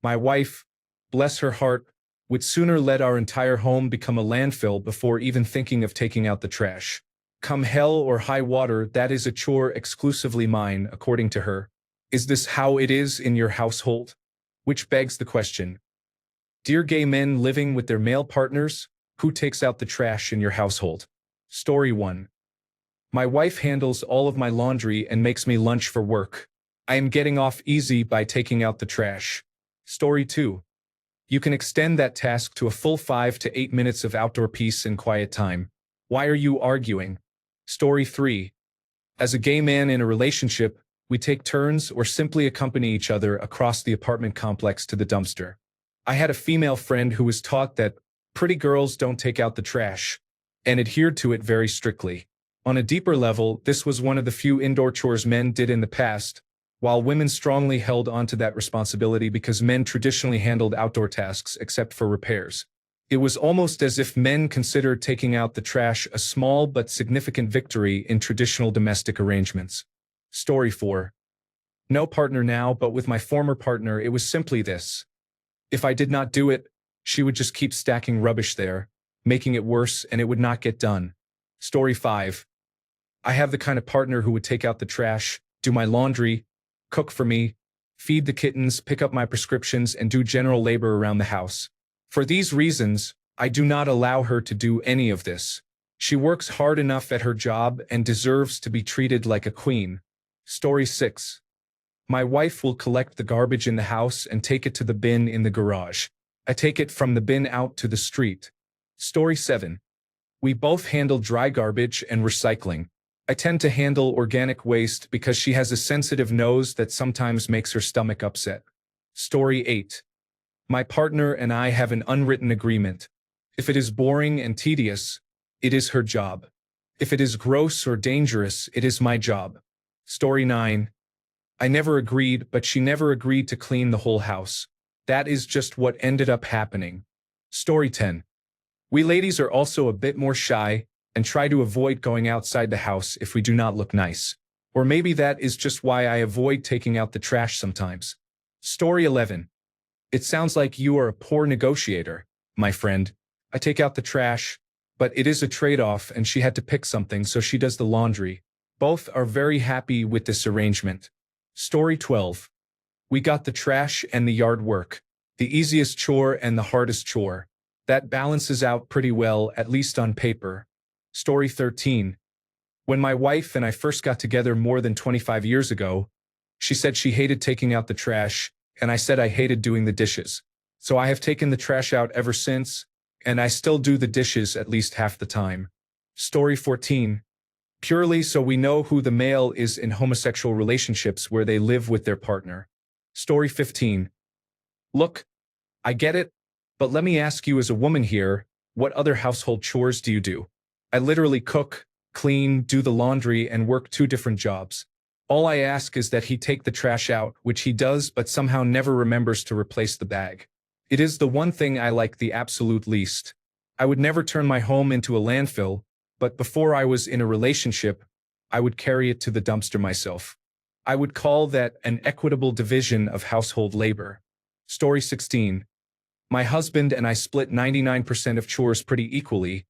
My wife, bless her heart, would sooner let our entire home become a landfill before even thinking of taking out the trash. Come hell or high water, that is a chore exclusively mine, according to her. Is this how it is in your household? Which begs the question. Dear gay men living with their male partners, who takes out the trash in your household? Story 1. My wife handles all of my laundry and makes me lunch for work. I am getting off easy by taking out the trash. Story 2. You can extend that task to a full 5 to 8 minutes of outdoor peace and quiet time. Why are you arguing? Story 3. As a gay man in a relationship, we take turns or simply accompany each other across the apartment complex to the dumpster. I had a female friend who was taught that pretty girls don't take out the trash, and adhered to it very strictly. On a deeper level, this was one of the few indoor chores men did in the past, while women strongly held onto that responsibility because men traditionally handled outdoor tasks except for repairs. It was almost as if men considered taking out the trash a small but significant victory in traditional domestic arrangements. Story 4. No partner now, but with my former partner it was simply this. If I did not do it, she would just keep stacking rubbish there, making it worse, and it would not get done. Story 5. I have the kind of partner who would take out the trash, do my laundry, cook for me, feed the kittens, pick up my prescriptions, and do general labor around the house. For these reasons, I do not allow her to do any of this. She works hard enough at her job and deserves to be treated like a queen. Story 6. My wife will collect the garbage in the house and take it to the bin in the garage. I take it from the bin out to the street. Story 7. We both handle dry garbage and recycling. I tend to handle organic waste because she has a sensitive nose that sometimes makes her stomach upset. Story 8. My partner and I have an unwritten agreement. If it is boring and tedious, it is her job. If it is gross or dangerous, it is my job. Story 9. I never agreed, but she never agreed to clean the whole house. That is just what ended up happening. Story 10. We ladies are also a bit more shy and try to avoid going outside the house if we do not look nice. Or maybe that is just why I avoid taking out the trash sometimes. Story 11. It sounds like you are a poor negotiator, my friend. I take out the trash, but it is a trade-off and she had to pick something, so she does the laundry. Both are very happy with this arrangement. Story 12. We got the trash and the yard work, the easiest chore and the hardest chore. That balances out pretty well, at least on paper. Story 13. When my wife and I first got together more than 25 years ago, she said she hated taking out the trash, and I said I hated doing the dishes. So I have taken the trash out ever since, and I still do the dishes at least half the time. Story 14. Purely so we know who the male is in homosexual relationships where they live with their partner. Story 15. Look, I get it, but let me ask you as a woman here, what other household chores do you do? I literally cook, clean, do the laundry, and work 2 different jobs. All I ask is that he take the trash out, which he does but somehow never remembers to replace the bag. It is the one thing I like the absolute least. I would never turn my home into a landfill, but before I was in a relationship, I would carry it to the dumpster myself. I would call that an equitable division of household labor. Story 16. My husband and I split 99% of chores pretty equally,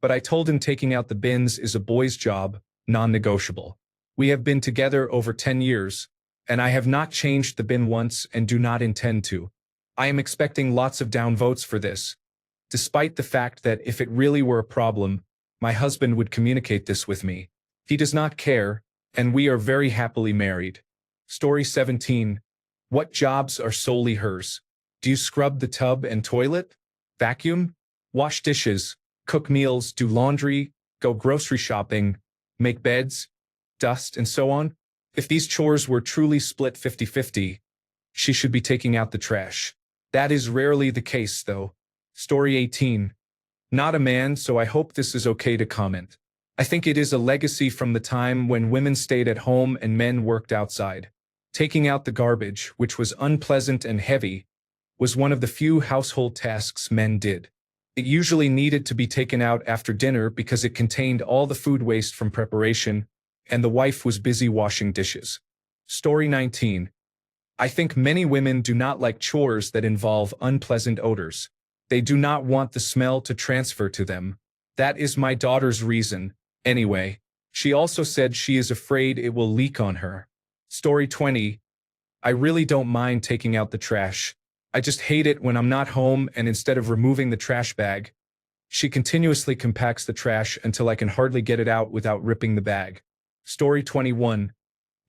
but I told him taking out the bins is a boy's job, non-negotiable. We have been together over 10 years, and I have not changed the bin once and do not intend to. I am expecting lots of downvotes for this, despite the fact that if it really were a problem, my husband would communicate this with me. He does not care, and we are very happily married. Story 17. What jobs are solely hers? Do you scrub the tub and toilet? Vacuum? Wash dishes? Cook meals? Do laundry? Go grocery shopping? Make beds? Dust, and so on? If these chores were truly split 50-50, she should be taking out the trash. That is rarely the case, though. Story 18. Not a man, so I hope this is okay to comment. I think it is a legacy from the time when women stayed at home and men worked outside. Taking out the garbage, which was unpleasant and heavy, was one of the few household tasks men did. It usually needed to be taken out after dinner because it contained all the food waste from preparation, and the wife was busy washing dishes. Story 19. I think many women do not like chores that involve unpleasant odors. They do not want the smell to transfer to them. That is my daughter's reason. Anyway, she also said she is afraid it will leak on her. Story 20. I really don't mind taking out the trash. I just hate it when I'm not home and instead of removing the trash bag, she continuously compacts the trash until I can hardly get it out without ripping the bag. Story 21.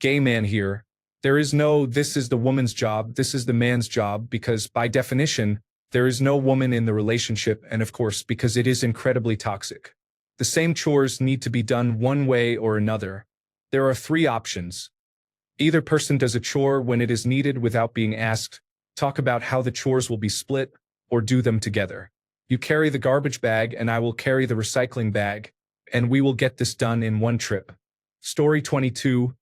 Gay man here. There is no this is the woman's job, this is the man's job, because by definition, there is no woman in the relationship, and of course because it is incredibly toxic. The same chores need to be done one way or another. There are three options. Either person does a chore when it is needed without being asked, talk about how the chores will be split, or do them together. You carry the garbage bag and I will carry the recycling bag, and we will get this done in one trip. Story 22.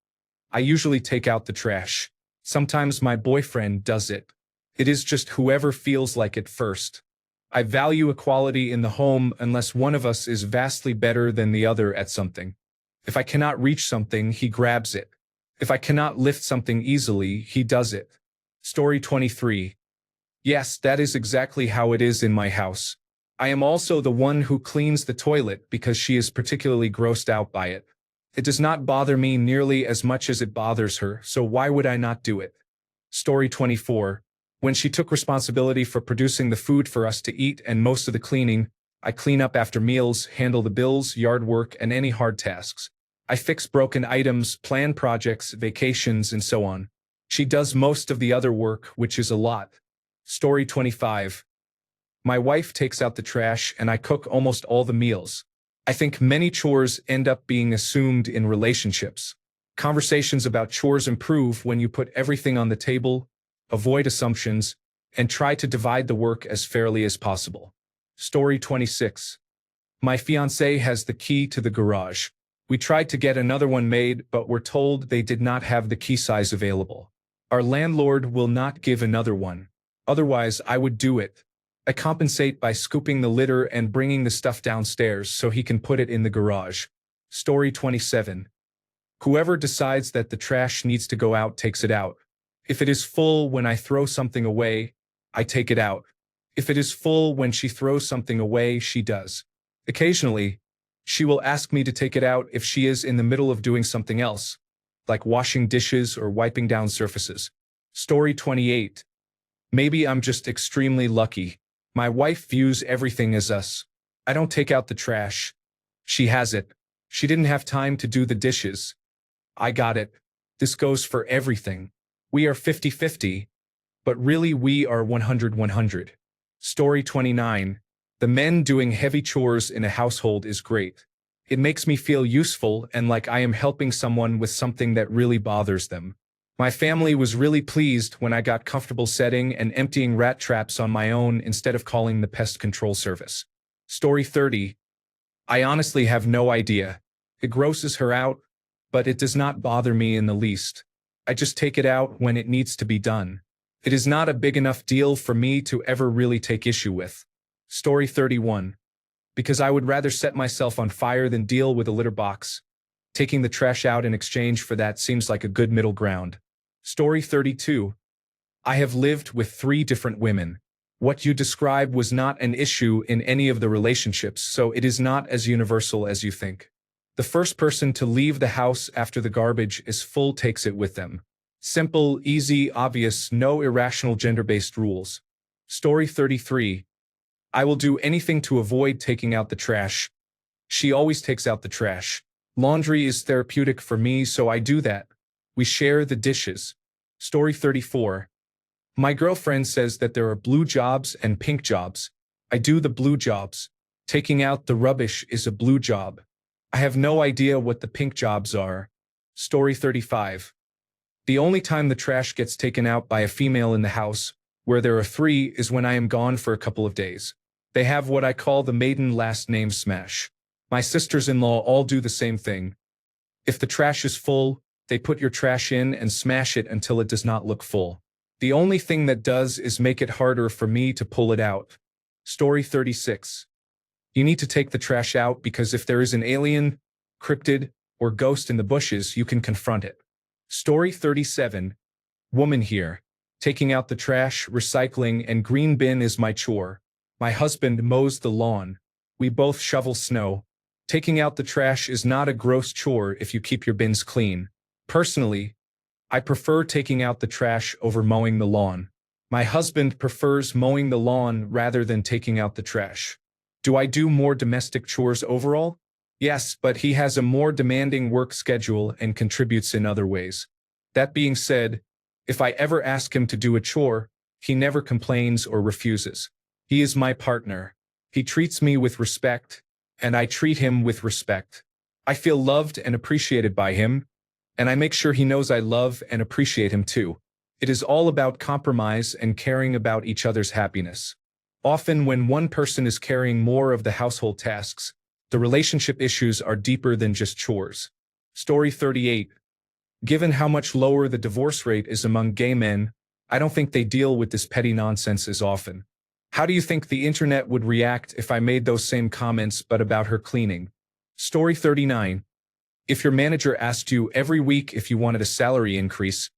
I usually take out the trash. Sometimes my boyfriend does it. It is just whoever feels like it first. I value equality in the home unless one of us is vastly better than the other at something. If I cannot reach something, he grabs it. If I cannot lift something easily, he does it. Story 23. Yes, that is exactly how it is in my house. I am also the one who cleans the toilet because she is particularly grossed out by it. It does not bother me nearly as much as it bothers her, so why would I not do it? Story 24. When she took responsibility for producing the food for us to eat and most of the cleaning, I clean up after meals, handle the bills, yard work, and any hard tasks. I fix broken items, plan projects, vacations, and so on. She does most of the other work, which is a lot. Story 25. My wife takes out the trash and I cook almost all the meals. I think many chores end up being assumed in relationships. Conversations about chores improve when you put everything on the table, avoid assumptions, and try to divide the work as fairly as possible. Story 26. My fiancé has the key to the garage. We tried to get another one made, but were told they did not have the key size available. Our landlord will not give another one. Otherwise, I would do it. I compensate by scooping the litter and bringing the stuff downstairs so he can put it in the garage. Story 27. Whoever decides that the trash needs to go out takes it out. If it is full when I throw something away, I take it out. If it is full when she throws something away, she does. Occasionally, she will ask me to take it out if she is in the middle of doing something else, like washing dishes or wiping down surfaces. Story 28. Maybe I'm just extremely lucky. My wife views everything as us. I don't take out the trash. She has it. She didn't have time to do the dishes. I got it. This goes for everything. We are 50-50, but really we are 100-100. Story 29. The men doing heavy chores in a household is great. It makes me feel useful and like I am helping someone with something that really bothers them. My family was really pleased when I got comfortable setting and emptying rat traps on my own instead of calling the pest control service. Story 30. I honestly have no idea. It grosses her out, but it does not bother me in the least. I just take it out when it needs to be done. It is not a big enough deal for me to ever really take issue with. Story 31. Because I would rather set myself on fire than deal with a litter box. Taking the trash out in exchange for that seems like a good middle ground. Story 32. I have lived with 3 different women. What you describe was not an issue in any of the relationships, so it is not as universal as you think. The first person to leave the house after the garbage is full takes it with them. Simple, easy, obvious, no irrational gender-based rules. Story 33. I will do anything to avoid taking out the trash. She always takes out the trash. Laundry is therapeutic for me, so I do that. We share the dishes. Story 34. My girlfriend says that there are blue jobs and pink jobs. I do the blue jobs. Taking out the rubbish is a blue job. I have no idea what the pink jobs are. Story 35. The only time the trash gets taken out by a female in the house, where there are 3, is when I am gone for a couple of days. They have what I call the maiden last name smash. My sisters-in-law all do the same thing. If the trash is full, they put your trash in and smash it until it does not look full. The only thing that does is make it harder for me to pull it out. Story 36. You need to take the trash out because if there is an alien, cryptid, or ghost in the bushes, you can confront it. Story 37. Woman here. Taking out the trash, recycling, and green bin is my chore. My husband mows the lawn. We both shovel snow. Taking out the trash is not a gross chore if you keep your bins clean. Personally, I prefer taking out the trash over mowing the lawn. My husband prefers mowing the lawn rather than taking out the trash. Do I do more domestic chores overall? Yes, but he has a more demanding work schedule and contributes in other ways. That being said, if I ever ask him to do a chore, he never complains or refuses. He is my partner. He treats me with respect, and I treat him with respect. I feel loved and appreciated by him, and I make sure he knows I love and appreciate him too. It is all about compromise and caring about each other's happiness. Often when one person is carrying more of the household tasks, the relationship issues are deeper than just chores. Story 38. Given how much lower the divorce rate is among gay men, I don't think they deal with this petty nonsense as often. How do you think the internet would react if I made those same comments but about her cleaning? Story 39. If your manager asked you every week if you wanted a salary increase,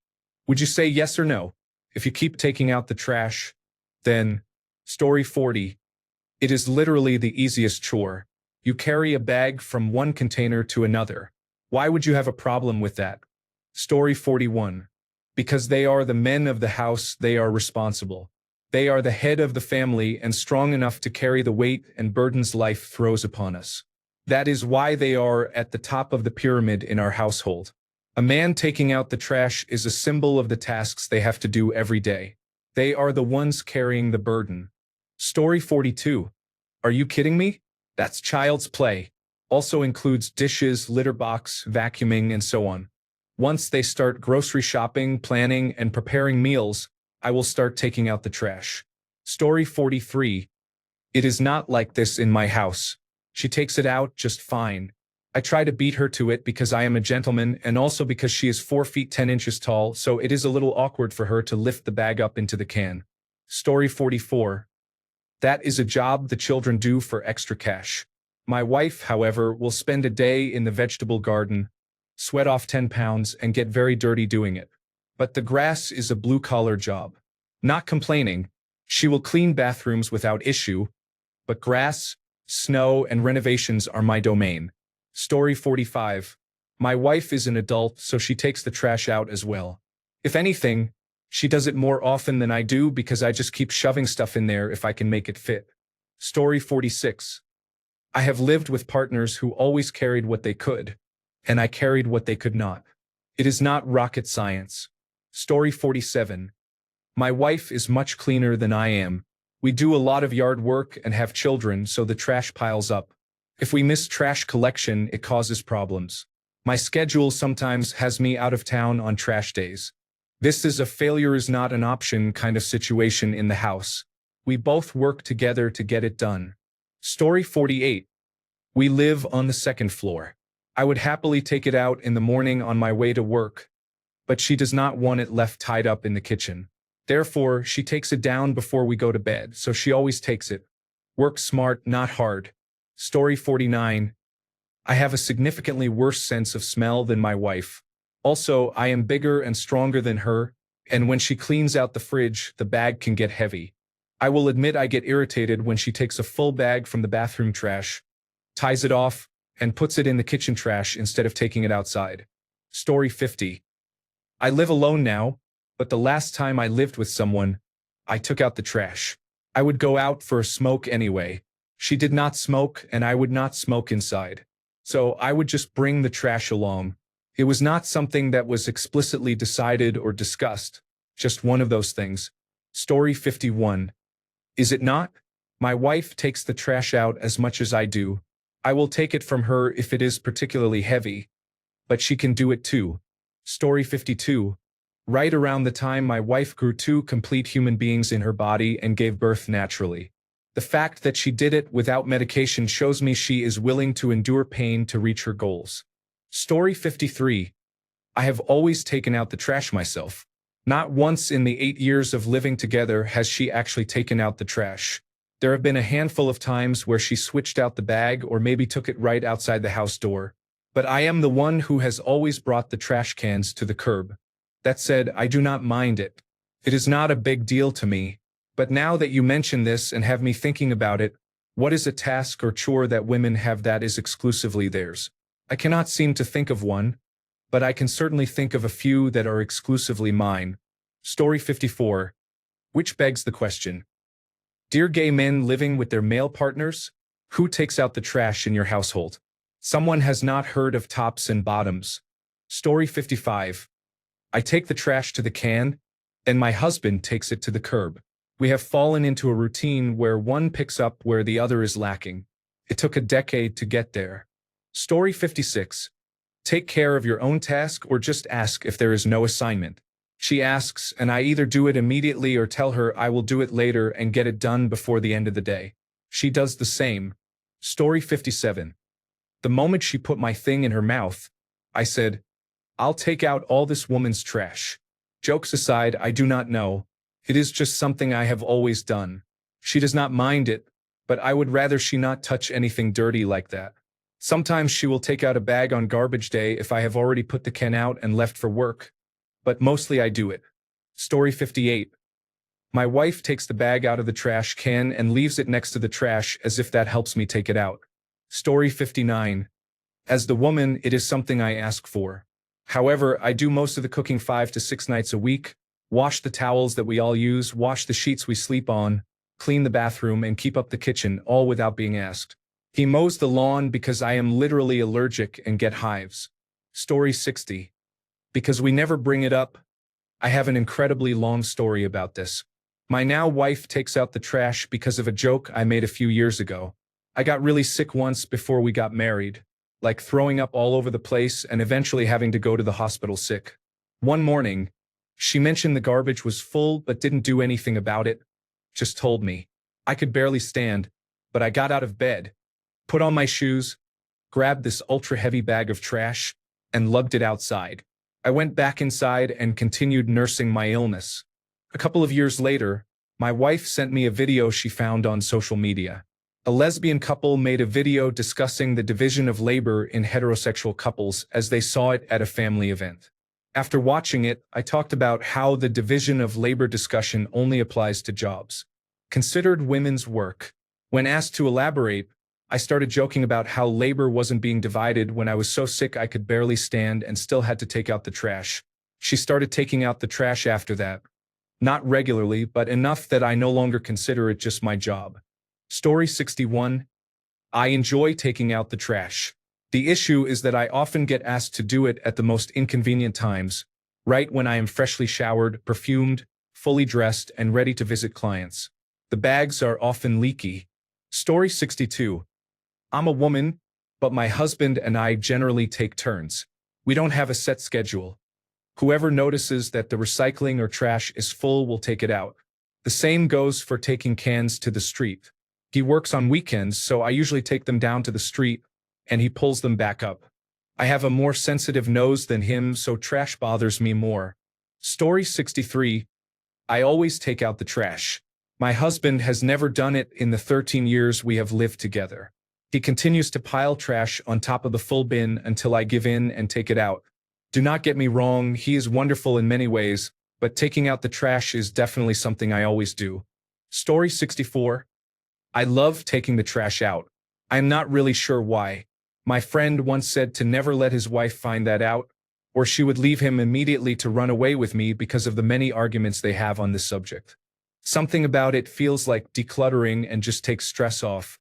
would you say yes or no? If you keep taking out the trash, then… Story 40. It is literally the easiest chore. You carry a bag from one container to another. Why would you have a problem with that? Story 41. Because they are the men of the house, they are responsible. They are the head of the family and strong enough to carry the weight and burdens life throws upon us. That is why they are at the top of the pyramid in our household. A man taking out the trash is a symbol of the tasks they have to do every day. They are the ones carrying the burden. Story 42. Are you kidding me? That's child's play. Also includes dishes, litter box, vacuuming, and so on. Once they start grocery shopping, planning, and preparing meals, I will start taking out the trash. Story 43. It is not like this in my house. She takes it out just fine. I try to beat her to it because I am a gentleman and also because she is 4 feet 10 inches tall, so it is a little awkward for her to lift the bag up into the can. Story 44. That is a job the children do for extra cash. My wife, however, will spend a day in the vegetable garden, sweat off 10 pounds, and get very dirty doing it. But the grass is a blue-collar job. Not complaining, she will clean bathrooms without issue, but grass, snow, and renovations are my domain. Story 45. My wife is an adult, so she takes the trash out as well. If anything, she does it more often than I do because I just keep shoving stuff in there if I can make it fit. Story 46. I have lived with partners who always carried what they could, and I carried what they could not. It is not rocket science. Story 47. My wife is much cleaner than I am. We do a lot of yard work and have children, so the trash piles up. If we miss trash collection, it causes problems. My schedule sometimes has me out of town on trash days. This is a failure is not an option kind of situation in the house. We both work together to get it done. Story 48. We live on the second floor. I would happily take it out in the morning on my way to work, but she does not want it left tied up in the kitchen. Therefore, she takes it down before we go to bed, so she always takes it. Work smart, not hard. Story 49. I have a significantly worse sense of smell than my wife. Also, I am bigger and stronger than her, and when she cleans out the fridge, the bag can get heavy. I will admit I get irritated when she takes a full bag from the bathroom trash, ties it off, and puts it in the kitchen trash instead of taking it outside. Story 50. I live alone now, but the last time I lived with someone, I took out the trash. I would go out for a smoke anyway. She did not smoke, and I would not smoke inside. So I would just bring the trash along. It was not something that was explicitly decided or discussed, just one of those things. Story 51. Is it not? My wife takes the trash out as much as I do. I will take it from her if it is particularly heavy, but she can do it too. Story 52. Right around the time my wife grew 2 complete human beings in her body and gave birth naturally. The fact that she did it without medication shows me she is willing to endure pain to reach her goals. Story 53. I have always taken out the trash myself. Not once in the 8 years of living together has she actually taken out the trash. There have been a handful of times where she switched out the bag or maybe took it right outside the house door. But I am the one who has always brought the trash cans to the curb. That said, I do not mind it. It is not a big deal to me. But now that you mention this and have me thinking about it, what is a task or chore that women have that is exclusively theirs? I cannot seem to think of one, but I can certainly think of a few that are exclusively mine. Story 54. Which begs the question. Dear gay men living with their male partners, who takes out the trash in your household? Someone has not heard of tops and bottoms. Story 55. I take the trash to the can, and my husband takes it to the curb. We have fallen into a routine where one picks up where the other is lacking. It took a decade to get there. Story 56. Take care of your own task or just ask if there is no assignment. She asks, and I either do it immediately or tell her I will do it later and get it done before the end of the day. She does the same. Story 57. The moment she put my thing in her mouth, I said, I'll take out all this woman's trash. Jokes aside, I do not know. It is just something I have always done. She does not mind it, but I would rather she not touch anything dirty like that. Sometimes she will take out a bag on garbage day if I have already put the can out and left for work. But mostly I do it. Story 58. My wife takes the bag out of the trash can and leaves it next to the trash as if that helps me take it out. Story 59. As the woman, it is something I ask for. However, I do most of the cooking 5 to 6 nights a week, wash the towels that we all use, wash the sheets we sleep on, clean the bathroom, and keep up the kitchen, all without being asked. He mows the lawn because I am literally allergic and get hives. Story 60. Because we never bring it up, I have an incredibly long story about this. My now wife takes out the trash because of a joke I made a few years ago. I got really sick once before we got married, like throwing up all over the place and eventually having to go to the hospital sick. One morning, she mentioned the garbage was full but didn't do anything about it, just told me. I could barely stand, but I got out of bed, put on my shoes, grabbed this ultra-heavy bag of trash, and lugged it outside. I went back inside and continued nursing my illness. A couple of years later, my wife sent me a video she found on social media. A lesbian couple made a video discussing the division of labor in heterosexual couples as they saw it at a family event. After watching it, I talked about how the division of labor discussion only applies to jobs considered women's work. When asked to elaborate, I started joking about how labor wasn't being divided when I was so sick I could barely stand and still had to take out the trash. She started taking out the trash after that. Not regularly, but enough that I no longer consider it just my job. Story 61. I enjoy taking out the trash. The issue is that I often get asked to do it at the most inconvenient times, right when I am freshly showered, perfumed, fully dressed, and ready to visit clients. The bags are often leaky. Story 62. I'm a woman, but my husband and I generally take turns. We don't have a set schedule. Whoever notices that the recycling or trash is full will take it out. The same goes for taking cans to the street. He works on weekends, so I usually take them down to the street, and he pulls them back up. I have a more sensitive nose than him, so trash bothers me more. Story 63. I always take out the trash. My husband has never done it in the 13 years we have lived together. He continues to pile trash on top of the full bin until I give in and take it out. Do not get me wrong, he is wonderful in many ways, but taking out the trash is definitely something I always do. Story 64. I love taking the trash out. I am not really sure why. My friend once said to never let his wife find that out, or she would leave him immediately to run away with me because of the many arguments they have on this subject. Something about it feels like decluttering and just takes stress off.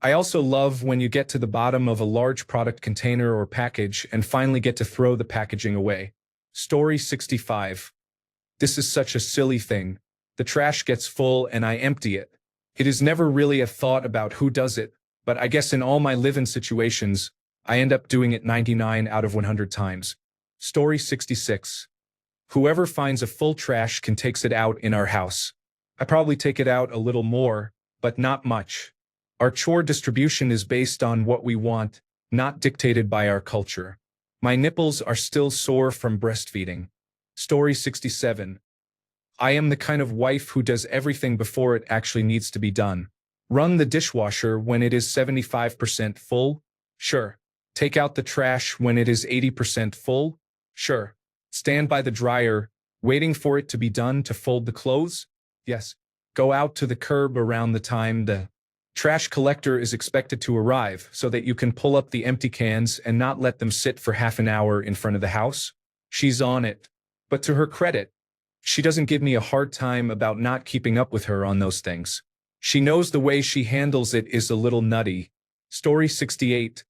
I also love when you get to the bottom of a large product container or package and finally get to throw the packaging away. Story 65. This is such a silly thing. The trash gets full and I empty it. It is never really a thought about who does it, but I guess in all my live-in situations, I end up doing it 99 out of 100 times. Story 66. Whoever finds a full trash can takes it out in our house. I probably take it out a little more, but not much. Our chore distribution is based on what we want, not dictated by our culture. My nipples are still sore from breastfeeding. Story 67. I am the kind of wife who does everything before it actually needs to be done. Run the dishwasher when it is 75% full? Sure. Take out the trash when it is 80% full? Sure. Stand by the dryer, waiting for it to be done to fold the clothes? Yes. Go out to the curb around the time the trash collector is expected to arrive so that you can pull up the empty cans and not let them sit for half an hour in front of the house? She's on it. But to her credit, she doesn't give me a hard time about not keeping up with her on those things. She knows the way she handles it is a little nutty. Story 68.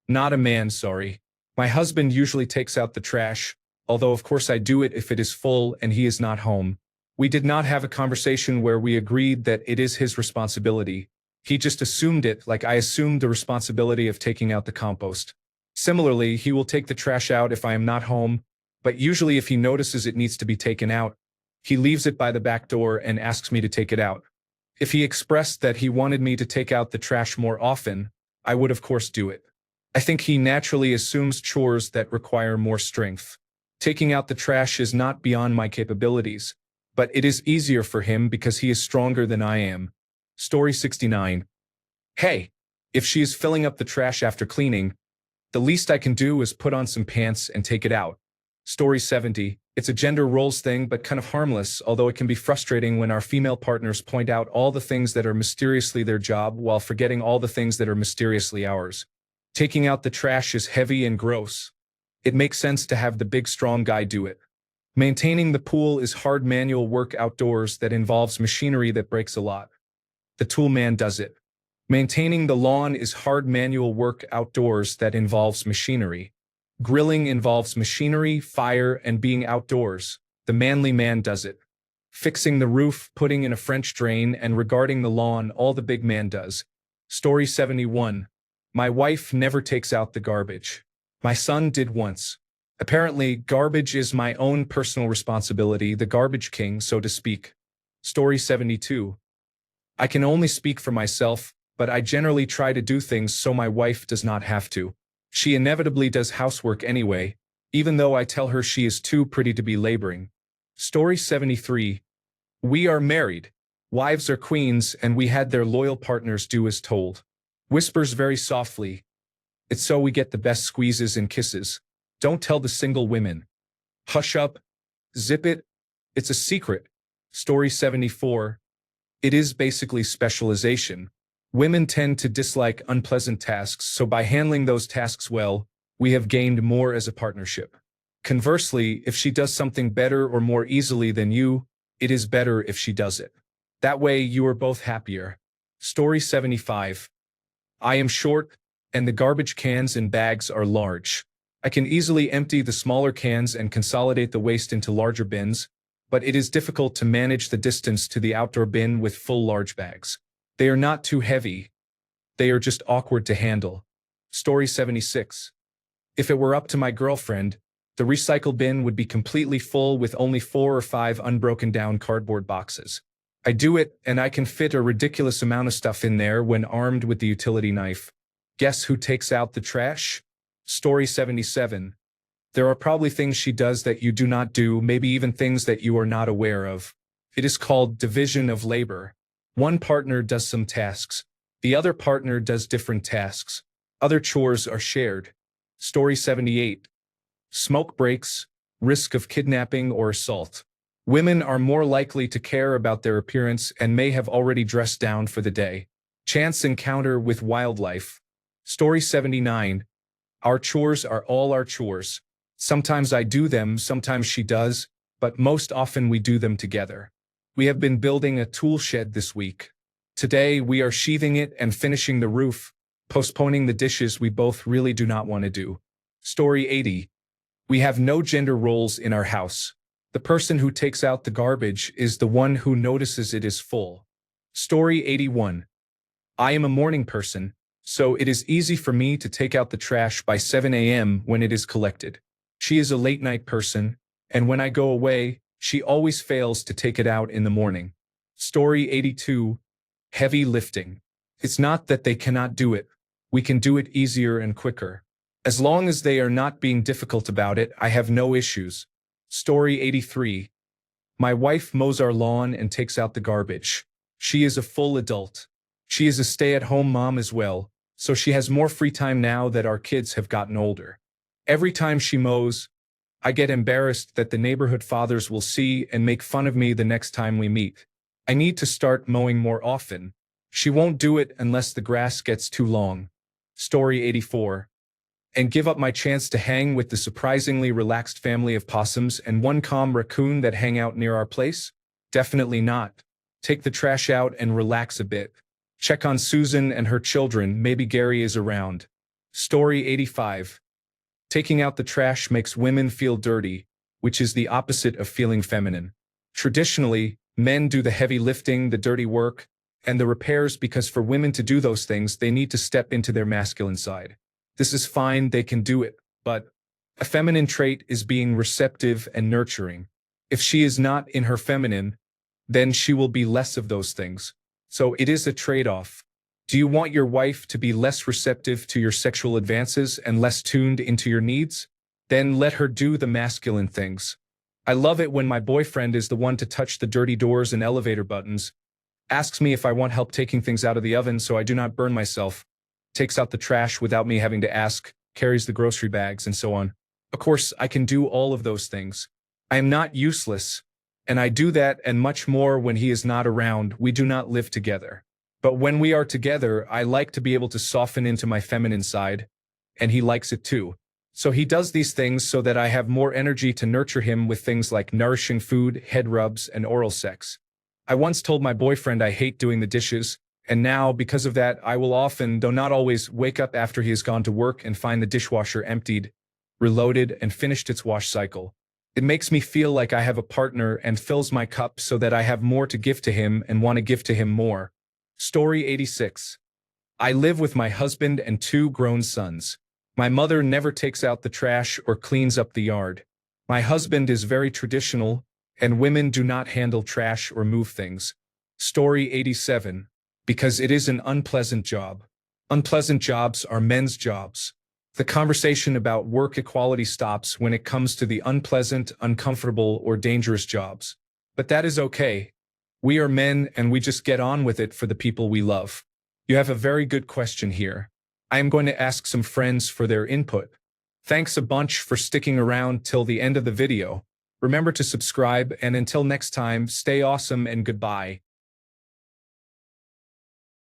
Not a man, sorry. My husband usually takes out the trash, although of course I do it if it is full and he is not home. We did not have a conversation where we agreed that it is his responsibility. He just assumed it like I assumed the responsibility of taking out the compost. Similarly, he will take the trash out if I am not home, but usually if he notices it needs to be taken out, he leaves it by the back door and asks me to take it out. If he expressed that he wanted me to take out the trash more often, I would of course do it. I think he naturally assumes chores that require more strength. Taking out the trash is not beyond my capabilities, but it is easier for him because he is stronger than I am. Story 69. Hey, if she is filling up the trash after cleaning, the least I can do is put on some pants and take it out. Story 70. It's a gender roles thing, but kind of harmless, although it can be frustrating when our female partners point out all the things that are mysteriously their job while forgetting all the things that are mysteriously ours. Taking out the trash is heavy and gross. It makes sense to have the big strong guy do it. Maintaining the pool is hard manual work outdoors that involves machinery that breaks a lot. The tool man does it. Maintaining the lawn is hard manual work outdoors that involves machinery. Grilling involves machinery, fire, and being outdoors. The manly man does it. Fixing the roof, putting in a French drain, and regarding the lawn, all the big man does. Story 71. My wife never takes out the garbage. My son did once. Apparently, garbage is my own personal responsibility, the garbage king, so to speak. Story 72. I can only speak for myself, but I generally try to do things so my wife does not have to. She inevitably does housework anyway, even though I tell her she is too pretty to be laboring. Story 73. We are married. Wives are queens, and we had their loyal partners do as told. Whispers very softly. It's so we get the best squeezes and kisses. Don't tell the single women. Hush up. Zip it. It's a secret. Story 74. It is basically specialization. Women tend to dislike unpleasant tasks, so by handling those tasks well, we have gained more as a partnership. Conversely, if she does something better or more easily than you, it is better if she does it. That way you are both happier. Story 75. I am short, and the garbage cans and bags are large. I can easily empty the smaller cans and consolidate the waste into larger bins, but it is difficult to manage the distance to the outdoor bin with full large bags. They are not too heavy. They are just awkward to handle. Story 76. If it were up to my girlfriend, the recycle bin would be completely full with only 4 or 5 unbroken down cardboard boxes. I do it, and I can fit a ridiculous amount of stuff in there when armed with the utility knife. Guess who takes out the trash? Story 77. There are probably things she does that you do not do, maybe even things that you are not aware of. It is called division of labor. One partner does some tasks. The other partner does different tasks. Other chores are shared. Story 78. Smoke breaks, risk of kidnapping or assault. Women are more likely to care about their appearance and may have already dressed down for the day. Chance encounter with wildlife. Story 79. Our chores are all our chores. Sometimes I do them, sometimes she does, but most often we do them together. We have been building a tool shed this week. Today we are sheathing it and finishing the roof, postponing the dishes we both really do not want to do. Story 80. We have no gender roles in our house. The person who takes out the garbage is the one who notices it is full. Story 81. I am a morning person, so it is easy for me to take out the trash by 7 a.m. when it is collected. She is a late night person, and when I go away, she always fails to take it out in the morning. Story 82. Heavy lifting. It's not that they cannot do it. We can do it easier and quicker. As long as they are not being difficult about it, I have no issues. Story 83. My wife mows our lawn and takes out the garbage. She is a full adult. She is a stay-at-home mom as well, so she has more free time now that our kids have gotten older. Every time she mows, I get embarrassed that the neighborhood fathers will see and make fun of me the next time we meet. I need to start mowing more often. She won't do it unless the grass gets too long. Story 84. And give up my chance to hang with the surprisingly relaxed family of possums and one calm raccoon that hang out near our place? Definitely not. Take the trash out and relax a bit. Check on Susan and her children, maybe Gary is around. Story 85. Taking out the trash makes women feel dirty, which is the opposite of feeling feminine. Traditionally, men do the heavy lifting, the dirty work, and the repairs because for women to do those things, they need to step into their masculine side. This is fine, they can do it, but a feminine trait is being receptive and nurturing. If she is not in her feminine, then she will be less of those things. So it is a trade-off. Do you want your wife to be less receptive to your sexual advances and less tuned into your needs? Then let her do the masculine things. I love it when my boyfriend is the one to touch the dirty doors and elevator buttons, asks me if I want help taking things out of the oven so I do not burn myself, takes out the trash without me having to ask, carries the grocery bags, and so on. Of course, I can do all of those things. I am not useless, and I do that and much more when he is not around. We do not live together. But when we are together, I like to be able to soften into my feminine side, and he likes it too. So he does these things so that I have more energy to nurture him with things like nourishing food, head rubs, and oral sex. I once told my boyfriend I hate doing the dishes, and now, because of that, I will often, though not always, wake up after he has gone to work and find the dishwasher emptied, reloaded, and finished its wash cycle. It makes me feel like I have a partner and fills my cup so that I have more to give to him and want to give to him more. Story 86. I live with my husband and 2 grown sons. My mother never takes out the trash or cleans up the yard. My husband is very traditional, and women do not handle trash or move things. Story 87. Because it is an unpleasant job. Unpleasant jobs are men's jobs. The conversation about work equality stops when it comes to the unpleasant, uncomfortable, or dangerous jobs. But that is okay. We are men and we just get on with it for the people we love. You have a very good question here. I am going to ask some friends for their input. Thanks a bunch for sticking around till the end of the video. Remember to subscribe, and until next time, stay awesome and goodbye.